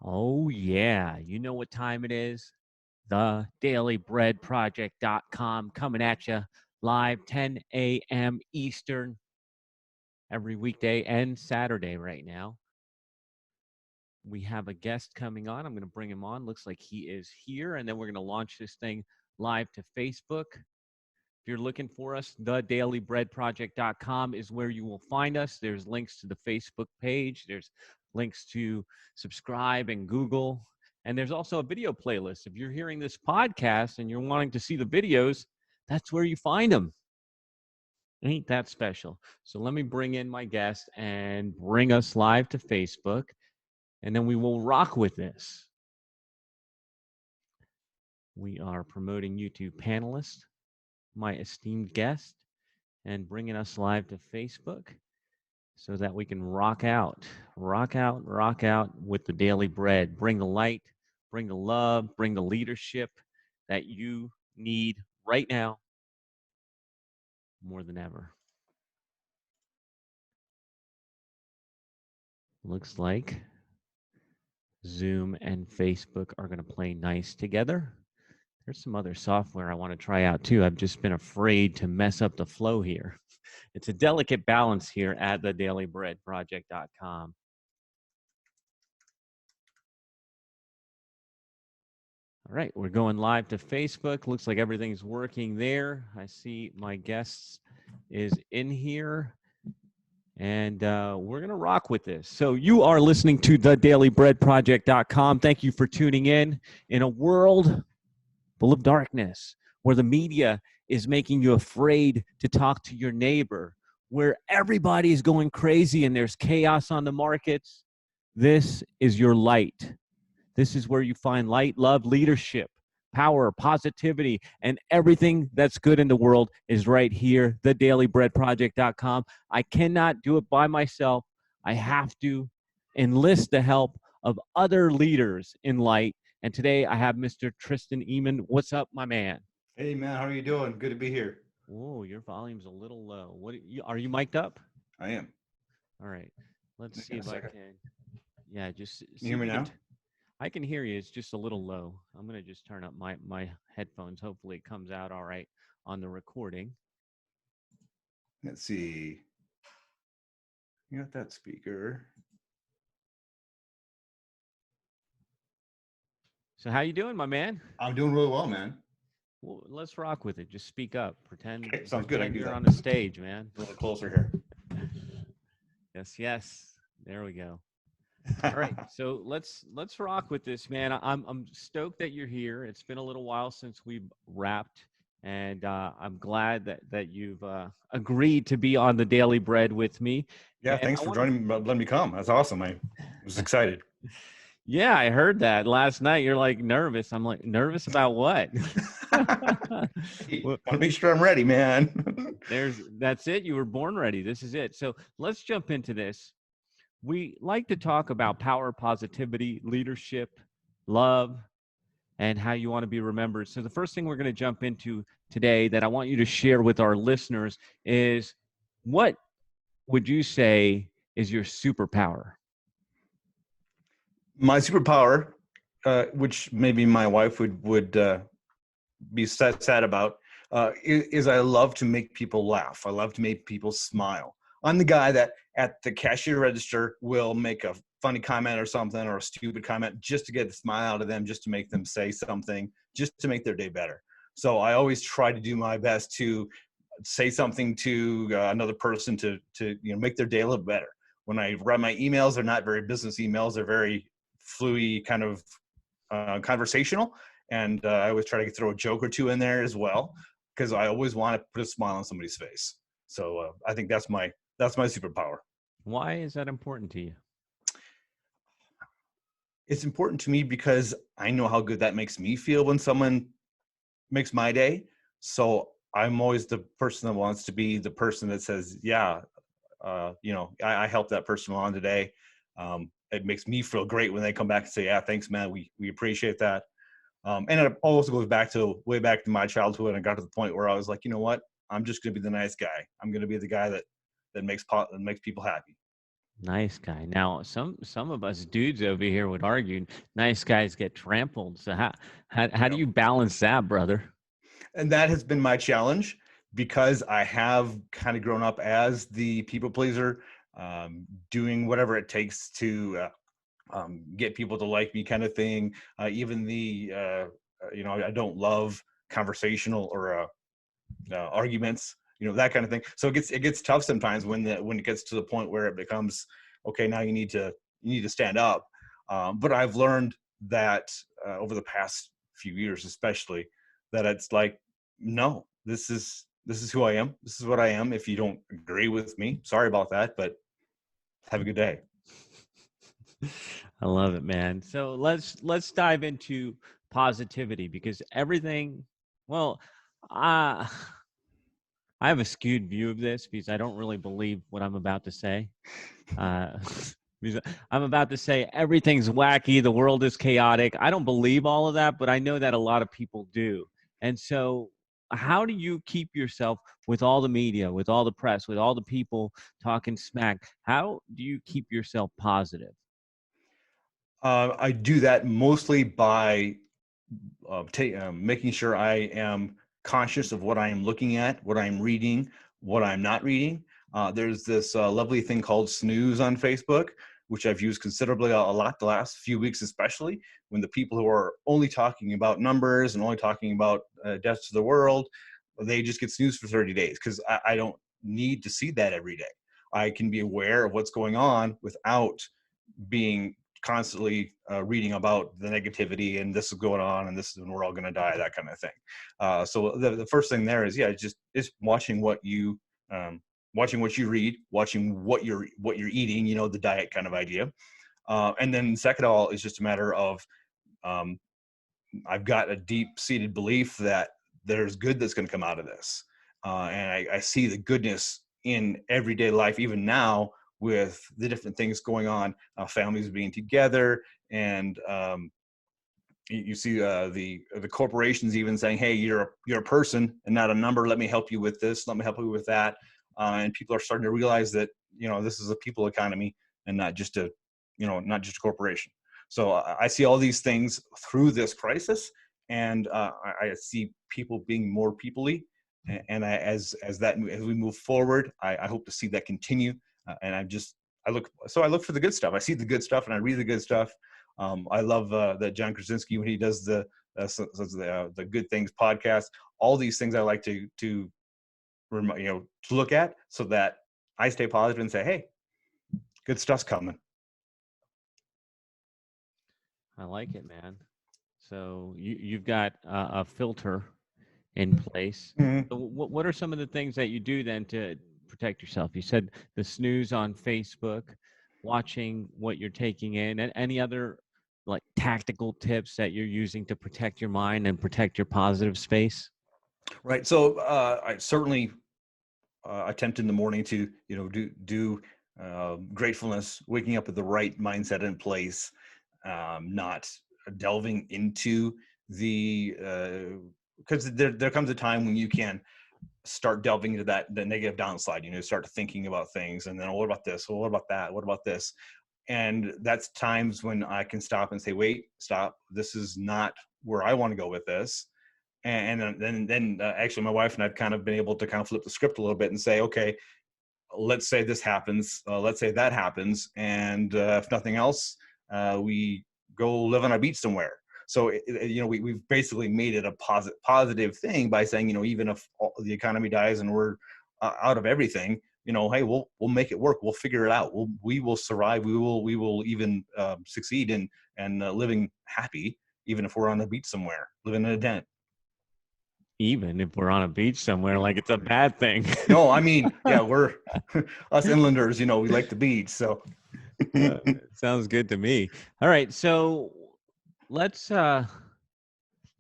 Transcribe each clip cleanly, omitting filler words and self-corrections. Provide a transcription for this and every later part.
Oh, yeah. You know what time it is? TheDailyBreadProject.com coming at you live 10 a.m. Eastern every weekday and Saturday right now. We have a guest coming on. I'm going to bring him on. Looks like he is here. And then we're going to launch this thing live to Facebook. If you're looking for us, thedailybreadproject.com is where you will find us. There's links to the Facebook page. There's links to subscribe and Google. And there's also a video playlist. If you're hearing this podcast and you're wanting to see the videos, that's where you find them. Ain't that special? So let me bring in my guest and bring us live to Facebook, and then we will rock with this. We are promoting YouTube panelists, my esteemed guest, and bringing us live to Facebook so that we can rock out with the Daily Bread. Bring the light, bring the love, bring the leadership that you need right now more than ever. Looks like Zoom and Facebook are going to play nice together. There's some other software I want to try out too. I've just been afraid to mess up the flow here. It's a delicate balance here at thedailybreadproject.com. All right, we're going live to Facebook. Looks like everything's working there. I see my guests is in here, and we're going to rock with this. So you are listening to thedailybreadproject.com. Thank you for tuning in a world full of darkness, where the media is making you afraid to talk to your neighbor, where everybody is going crazy and there's chaos on the markets. This is your light. This is where you find light, love, leadership, power, positivity, and everything that's good in the world is right here, thedailybreadproject.com. I cannot do it by myself. I have to enlist the help of other leaders in light. And today I have Mr. Tristan Emond. What's up, my man? Hey, man. How are you doing? Good to be here. Oh, your volume's a little low. Are you mic'd up? I am. All right. Let's see if I can. Yeah, just see. Can you hear me now? I can hear you. It's just a little low. I'm going to just turn up my headphones. Hopefully it comes out all right on the recording. Let's see. You got that speaker. So how you doing, my man? I'm doing really well, man. Well, let's rock with it. Just speak up. Pretend, Okay, sounds good. I can do you're that. on the stage, man. A little closer here. Yes. There we go. All right, so let's rock with this, man. I'm stoked that you're here. It's been a little while since we've wrapped, and I'm glad that you've agreed to be on the Daily Bread with me. Yeah, And thanks for joining me, letting me come. That's awesome. I was excited. Yeah, I heard that last night. You're like nervous. I'm like, nervous about what? Hey, want to make sure I'm ready, man. That's it. You were born ready. This is it. So let's jump into this. We like to talk about power, positivity, leadership, love, and how you want to be remembered. So the first thing we're going to jump into today that I want you to share with our listeners is, what would you say is your superpower? My superpower, which maybe my wife would be sad about, is I love to make people laugh. I love to make people smile. I'm the guy that at the cashier register will make a funny comment or something, or a stupid comment, just to get a smile out of them, just to make them say something, just to make their day better. So I always try to do my best to say something to another person to make their day a little better. When I write my emails, they're not very business emails. They're very fluid, kind of conversational. And I always try to throw a joke or two in there as well, because I always want to put a smile on somebody's face. So I think that's my superpower. Why is that important to you? It's important to me because I know how good that makes me feel when someone makes my day. So I'm always the person that wants to be the person that says, yeah, I helped that person along today. It makes me feel great when they come back and say, yeah, thanks, man. We appreciate that. And it also goes way back to my childhood. And I got to the point where I was like, you know what? I'm just going to be the nice guy. I'm going to be the guy that makes people happy. Nice guy. Now, some of us dudes over here would argue nice guys get trampled. So how do Yep. you balance that, brother? And that has been my challenge because I have kind of grown up as the people pleaser, doing whatever it takes to get people to like me, kind of thing. Even I don't love conversational or arguments, that kind of thing. So it gets tough sometimes when it gets to the point where it becomes okay. Now you need to stand up. But I've learned that over the past few years, especially, that it's like, no, this is who I am. This is what I am. If you don't agree with me, sorry about that, but have a good day. I love it, man. So let's dive into positivity because everything, well, uh, I have a skewed view of this because I don't really believe what I'm about to say. Uh, because I'm about to say everything's wacky, the world is chaotic. I don't believe all of that, but I know that a lot of people do. And so, how do you keep yourself with all the media, with all the press, with all the people talking smack? How do you keep yourself positive? I do that mostly by making sure I am conscious of what I am looking at, what I'm reading, what I'm not reading. There's this lovely thing called snooze on Facebook, which I've used considerably a lot the last few weeks, especially when the people who are only talking about numbers and only talking about deaths to the world, they just get snoozed for 30 days because I don't need to see that every day. I can be aware of what's going on without being constantly reading about the negativity and this is going on and this is when we're all going to die, that kind of thing. So the first thing there is, yeah, just watching watching what you read, watching what you're eating, the diet kind of idea. And then second of all is just a matter of um, I've got a deep-seated belief that there's good that's going to come out of this, and I see the goodness in everyday life, even now with the different things going on, families being together, and you see the corporations even saying, "Hey, you're a person and not a number. Let me help you with this. Let me help you with that." And people are starting to realize that this is a people economy and not just a corporation. So I see all these things through this crisis, and I see people being more peoply. And as we move forward, I hope to see that continue. And I look for the good stuff. I see the good stuff, and I read the good stuff. I love that John Krasinski when he does the Good Things podcast. All these things I like to look at so that I stay positive and say, hey, good stuff's coming. I like it, man. So you've got a filter in place. Mhm. So what are some of the things that you do then to protect yourself? You said the snooze on Facebook, watching what you're taking in, and any other like tactical tips that you're using to protect your mind and protect your positive space? Right. So I certainly attempt in the morning to do gratefulness, waking up with the right mindset in place, not delving into the because there comes a time when you can start delving into the negative downslide. Start thinking about things, and then, oh, what about this? Well, what about that? What about this? And that's times when I can stop and say, wait, stop. This is not where I want to go with this. And then actually my wife and I've kind of been able to kind of flip the script a little bit and say, okay, let's say this happens, let's say that happens, and if nothing else, we go live on a beach somewhere. So we've basically made it a positive thing by saying, even if the economy dies and we're out of everything, hey, we'll make it work. We'll figure it out. We will survive. We will even succeed in and living happy, even if we're on a beach somewhere, living in a tent. Even if we're on a beach somewhere, like it's a bad thing. No, I mean, yeah, we're us inlanders, we like the beach. So Sounds good to me. All right, so let's uh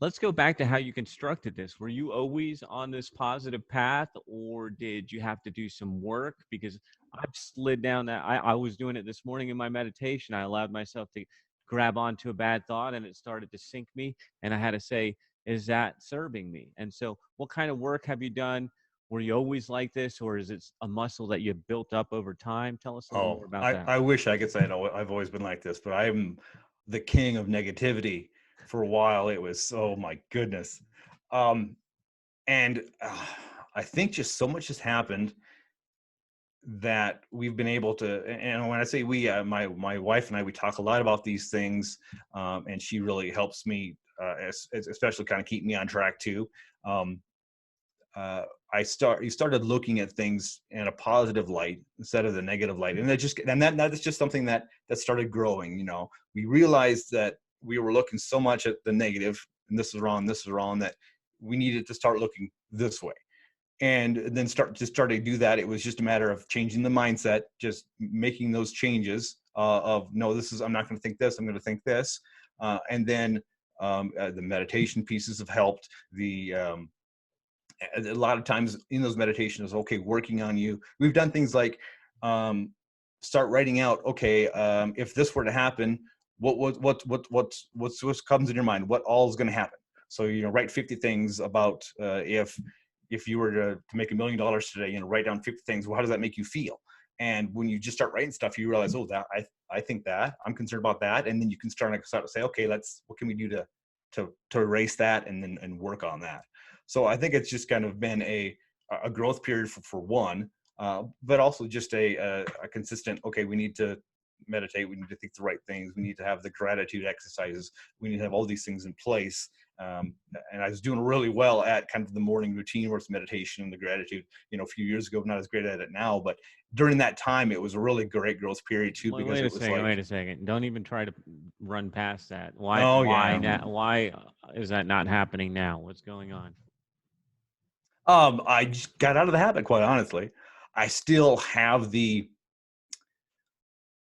let's go back to how you constructed this. Were you always on this positive path, or did you have to do some work? Because I've slid down that. I was doing it this morning in my meditation. I allowed myself to grab onto a bad thought and it started to sink me. And I had to say, is that serving me? And so, what kind of work have you done? Were you always like this, or is it a muscle that you built up over time? Tell us a little more Oh, about that. I wish I could say I've always been like this, but I'm the king of negativity. For a while, it was, oh my goodness. Um, and I think just so much has happened that we've been able to, and when I say we, my wife and I, we talk a lot about these things, and she really helps me, especially kind of keep me on track too. Um, you started looking at things in a positive light instead of the negative light, and that's just something that started growing. We realized that we were looking so much at the negative, and this is wrong, that we needed to start looking this way, and then start to do that. It was just a matter of changing the mindset, just making those changes of no, I'm not going to think this, I'm going to think this, and then the meditation pieces have helped. A lot of times in those meditations, okay, working on you. We've done things like start writing out, okay, if this were to happen, what comes in your mind? What all is going to happen? So write 50 things about if you were to make $1 million today. Write down 50 things. Well, how does that make you feel? And when you just start writing stuff, you realize, oh, that I think that I'm concerned about that, and then you can start to say, okay, what can we do to erase that and work on that. So I think it's just kind of been a growth period for one, but also just a consistent, okay, we need to meditate, we need to think the right things, we need to have the gratitude exercises, we need to have all these things in place. And I was doing really well at kind of the morning routine where it's meditation and the gratitude, a few years ago. I'm not as great at it now, but during that time, it was a really great growth period too, because it was like, Wait a second. Don't even try to run past that. Why, oh why yeah. now? Why is that not happening now? What's going on? I just got out of the habit, quite honestly. I still have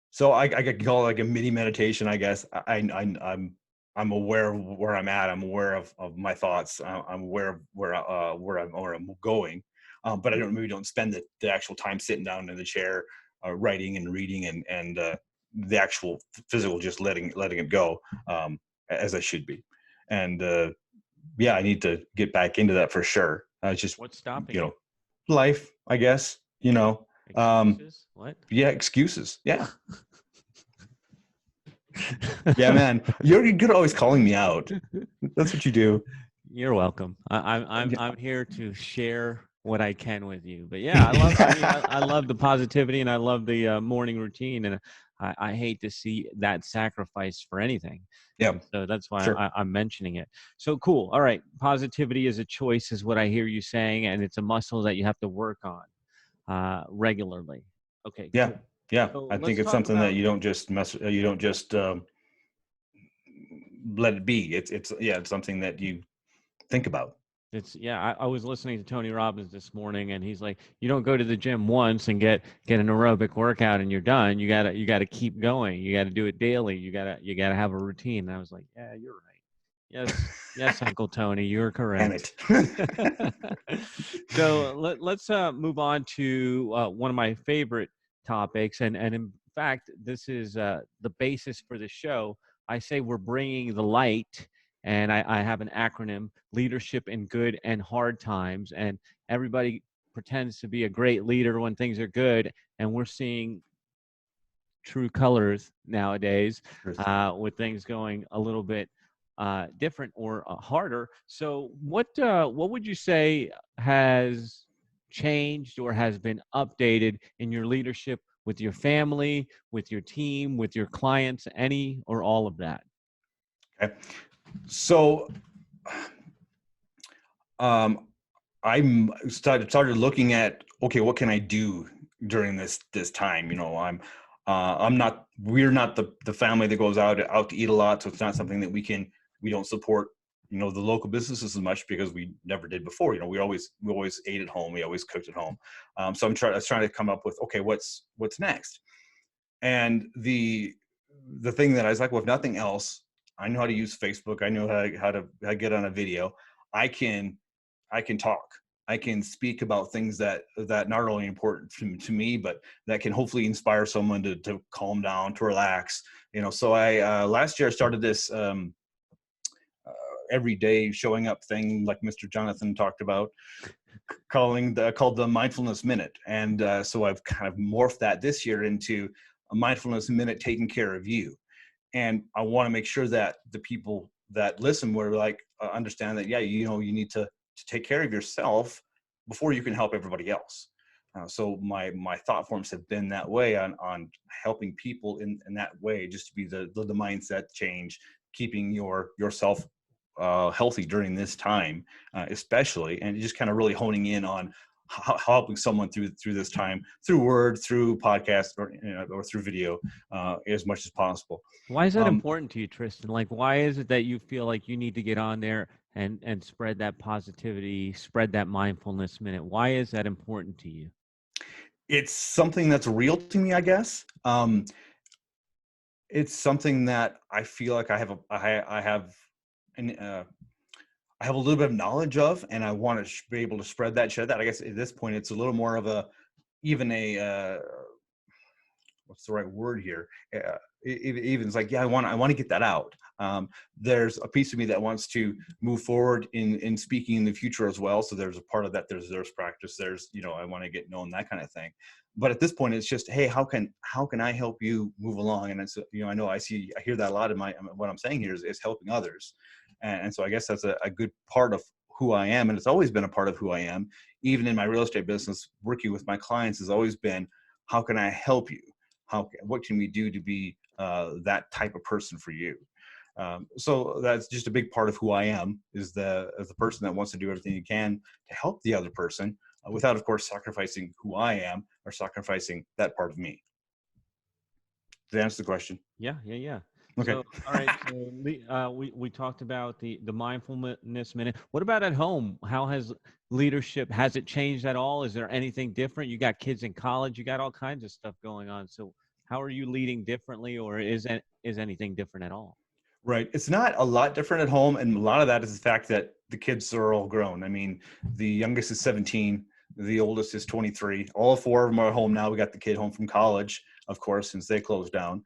so I could call it like a mini meditation, I guess. I'm aware of where I'm at. I'm aware of my thoughts. I'm aware of where I'm going. But I don't spend the actual time sitting down in the chair, writing and reading and the actual physical, just letting it go, as I should be. And yeah, I need to get back into that for sure. Just What's stopping you? life, I guess. Excuses? What? Yeah, excuses. Yeah. Yeah, man. You're good at always calling me out. That's what you do. You're welcome. I'm here to share what I can with you. But yeah, I love the positivity, and I love the morning routine, and I hate to see that sacrifice for anything. Yeah, And so that's why sure. I'm mentioning it. So cool. All right, positivity is a choice, is what I hear you saying, and it's a muscle that you have to work on regularly. Okay, Yeah, cool. yeah. So I think let's it's talk something that about. you don't just let it be. It's something that you think about. I was listening to Tony Robbins this morning, and he's like, you don't go to the gym once and get an aerobic workout and you're done. You gotta keep going. You gotta do it daily. You gotta have a routine. And I was like, yeah, you're right. Yes, Uncle Tony, you're Damn correct. it. So let's move on to one of my favorite topics, and in fact, this is the basis for the show. I say we're bringing the light, and I have an acronym: leadership in good and hard times. And everybody pretends to be a great leader when things are good, and we're seeing true colors nowadays, with things going a little bit different or harder. So what would you say has changed or has been updated in your leadership with your family, with your team, with your clients, any or all of that? Okay. So I'm started looking at, okay, what can I do during this time? We're not the family that goes out to eat a lot, so it's not something that we don't support the local businesses as much, because we never did before. We always ate at home, we always cooked at home. So I was trying to come up with, okay, what's next. And the thing that I was like, well, if nothing else, I know how to use Facebook, I know how to get on a video. I can talk. I can speak about things that not only important to me, but that can hopefully inspire someone to calm down, to relax. So I last year I started this every day showing up thing, like Mr. Jonathan talked about. called the Mindfulness Minute. And so I've kind of morphed that this year into a Mindfulness Minute taking care of you. And I want to make sure that the people that listen were like understand that, yeah, you need to take care of yourself before you can help everybody else. So my thought forms have been that way on helping people in that way, just to be the mindset change, keeping yourself healthy during this time, especially, and just kind of really honing in on helping someone through this time, through word, through podcast, or through video, as much as possible. Why is that important to you, Tristan? Like, why is it that you feel like you need to get on there and spread that positivity, spread that mindfulness minute? Why is that important to you? It's something that's real to me, I guess. It's something that I feel like I have I have a little bit of knowledge of, and I want to be able to share that. I guess at this point, it's a little more of even a what's the right word here? Even it's like, yeah, I want to get that out. There's a piece of me that wants to move forward in speaking in the future as well. So there's a part of that. There's practice. There's, I want to get known, that kind of thing. But at this point, it's just, hey, how can I help you move along? And it's, I know I hear that a lot in what I'm saying here is helping others. And so I guess that's a good part of who I am. And it's always been a part of who I am. Even in my real estate business, working with my clients has always been, how can I help you? What can we do to be that type of person for you? So that's just a big part of who I am, is the person that wants to do everything you can to help the other person, without, of course, sacrificing who I am or sacrificing that part of me. Does that answer the question? Yeah. Okay. So, all right. So, we talked about the mindfulness minute. What about at home? How has it changed at all? Is there anything different? You got kids in college. You got all kinds of stuff going on. So, how are you leading differently, or is anything different at all? Right. It's not a lot different at home. And a lot of that is the fact that the kids are all grown. I mean, the youngest is 17. The oldest is 23. All four of them are home now. We got the kid home from college, of course, since they closed down.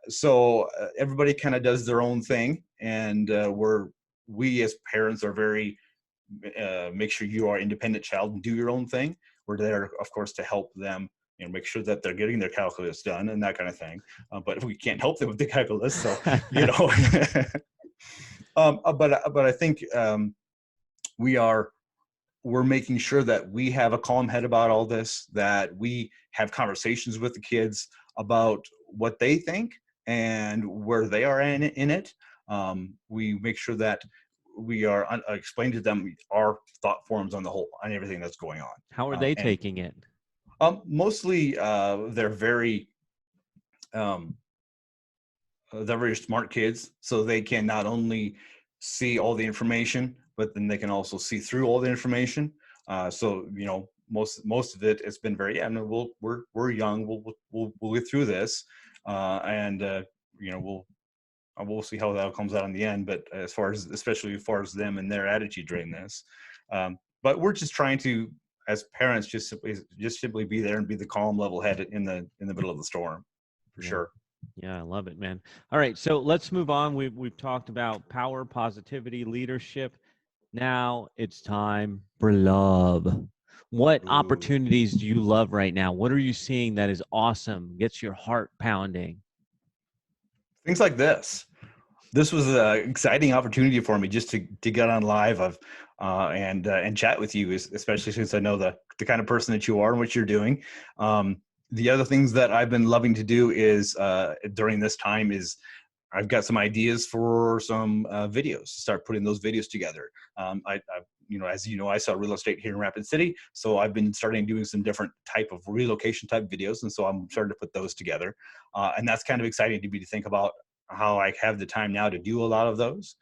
So everybody kind of does their own thing. And we as parents are very, make sure you are an independent child and do your own thing. We're there, of course, to help them, make sure that they're getting their calculus done and that kind of thing. But we can't help them with the calculus. So, but I think we're making sure that we have a calm head about all this, that we have conversations with the kids about what they think and where they are in it. We make sure that we are explain to them our thought forms on everything that's going on. How are they taking it? Mostly, they're very smart kids, so they can not only see all the information, but then they can also see through all the information. So most of it's been very, no, we're young, we'll get through this, and we'll see how that comes out in the end. But especially as far as them and their attitude during this, but we're just trying to, as parents, just simply be there and be the calm, level head in the middle of the storm, for sure. Yeah, I love it, man. All right, so let's move on. We've talked about power, positivity, leadership. Now it's time for love. What opportunities do you love right now? What are you seeing that is awesome, gets your heart pounding? Things like this. This was an exciting opportunity for me, just to get on live and chat with you, especially since I know the kind of person that you are and what you're doing. The other things that I've been loving to do is during this time is I've got some ideas for some videos, start putting those videos together. As you know, I sell real estate here in Rapid City, so I've been starting doing some different type of relocation type videos, and so I'm starting to put those together. And that's kind of exciting to me to think about how I have the time now to do a lot of those.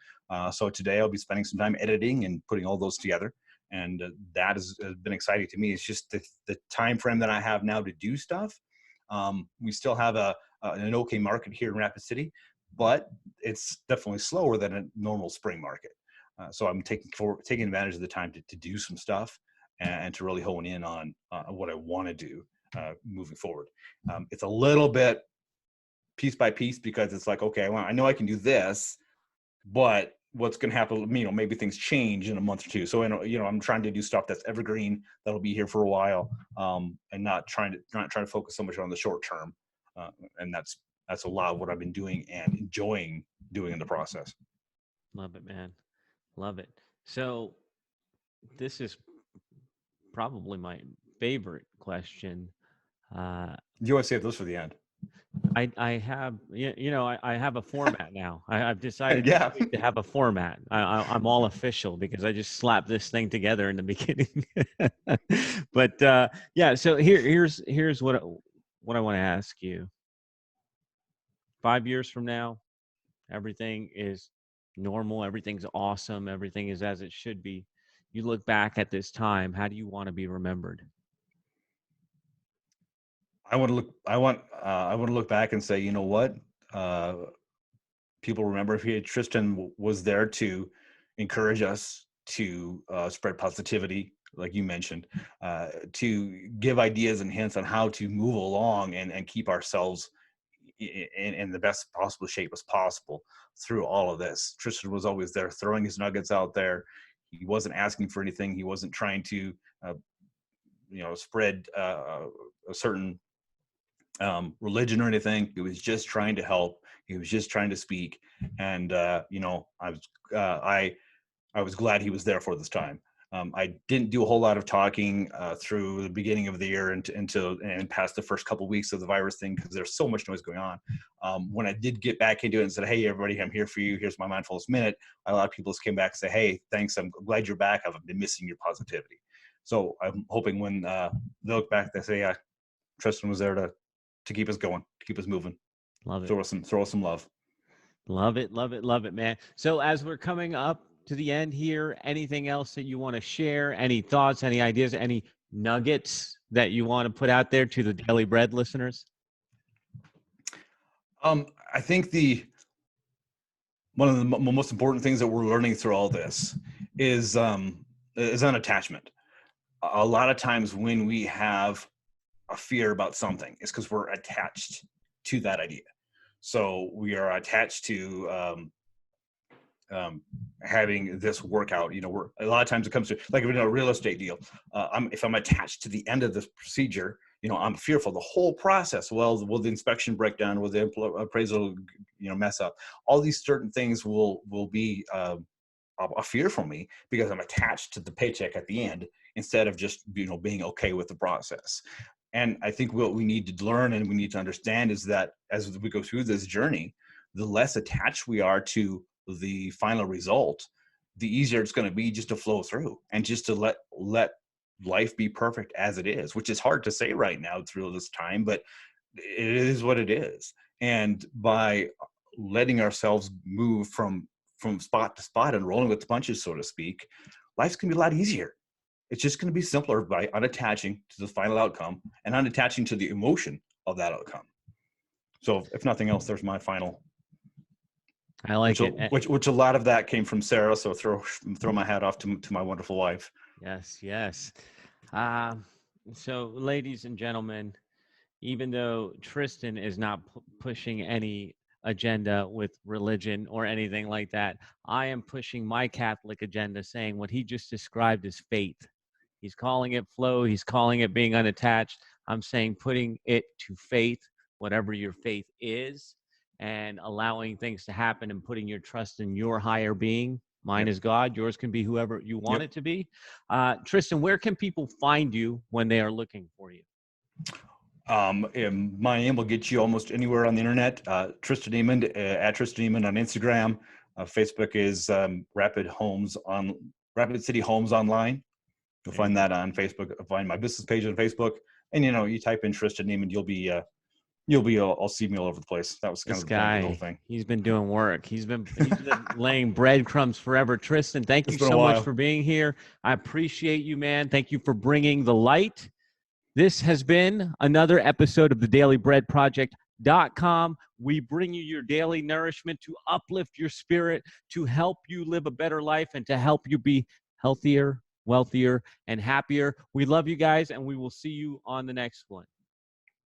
So today I'll be spending some time editing and putting all those together. And that has been exciting to me. It's just the time frame that I have now to do stuff. We still have an okay market here in Rapid City, but it's definitely slower than a normal spring market. So I'm taking advantage of the time to do some stuff and to really hone in on what I want to do moving forward. It's a little bit piece by piece, because it's like, okay, I know I can do this, but what's going to happen. You know, maybe things change in a month or two. So, you know, I'm trying to do stuff that's evergreen, that'll be here for a while, and not trying to focus so much on the short term. And that's a lot of what I've been doing and enjoying doing in the process. Love it, man. Love it. So this is probably my favorite question. Uh, You always save those for the end. I have I have a format now. I've decided this Yeah. week to have a format. I'm all official because I just slapped this thing together in the beginning. But yeah, so here's what I want to ask you. 5 years from now, everything is normal. Everything's awesome. Everything is as it should be. You look back at this time. How do you want to be remembered? I want to look back and say, you know what? Uh, People remember Tristan was there to encourage us to spread positivity, like you mentioned, to give ideas and hints on how to move along and keep ourselves in the best possible shape as possible through all of this. Tristan was always there, throwing his nuggets out there. He wasn't asking for anything. He wasn't trying to, spread a certain religion or anything. He was just trying to help. He was just trying to speak, and I was glad he was there for this time. I didn't do a whole lot of talking through the beginning of the year and past the first couple of weeks of the virus thing because there's so much noise going on. When I did get back into it and said, "Hey, everybody, I'm here for you. Here's my mindfulness minute," a lot of people just came back and say, "Hey, thanks. I'm glad you're back. I've been missing your positivity." So I'm hoping when they look back, they say, "Yeah, Tristan was there to keep us going, to keep us moving. Love it. Throw us some love." Love it, love it, love it, man. So as we're coming up to the end here, anything else that you want to share? Any thoughts, any ideas, any nuggets that you want to put out there to the Daily Bread listeners? I think one of the most important things that we're learning through all this is unattachment. A lot of times when we have a fear about something, it's because we're attached to that idea. So we are attached to having this workout. You know, we're a lot of times it comes to like a real estate deal. If I'm attached to the end of this procedure, you know, I'm fearful the whole process. Well, will the inspection break down? Will the appraisal, mess up? All these certain things will be a fear for me because I'm attached to the paycheck at the end instead of just being okay with the process. And I think what we need to learn and we need to understand is that as we go through this journey, the less attached we are to the final result, the easier it's going to be just to flow through and just to let life be perfect as it is, which is hard to say right now through this time, but it is what it is. And by letting ourselves move from spot to spot and rolling with the punches, so to speak, life's going to be a lot easier. It's just going to be simpler by unattaching to the final outcome and unattaching to the emotion of that outcome. So if nothing else, there's my final. I like it. Which a lot of that came from Sarah. So throw my hat off to my wonderful wife. Yes, yes. So ladies and gentlemen, even though Tristan is not pushing any agenda with religion or anything like that, I am pushing my Catholic agenda, saying what he just described as faith. He's calling it flow. He's calling it being unattached. I'm saying putting it to faith, whatever your faith is, and allowing things to happen and putting your trust in your higher being. Mine is God. Yours can be whoever you want it to be. Tristan, where can people find you when they are looking for you? My name will get you almost anywhere on the internet. Tristan Emond, at Tristan Emond on Instagram. Facebook is Rapid City Homes Online. You'll find that on Facebook. Find my business page on Facebook, and you type in Tristan Emond, I'll see me all over the place. That was kind of the whole thing. He's been doing work. He's been laying breadcrumbs forever. Tristan, thank you so much for being here. I appreciate you, man. Thank you for bringing the light. This has been another episode of the Daily Bread Project.com. We bring you your daily nourishment to uplift your spirit, to help you live a better life, and to help you be healthier, wealthier, and happier. We love you guys, and we will see you on the next one.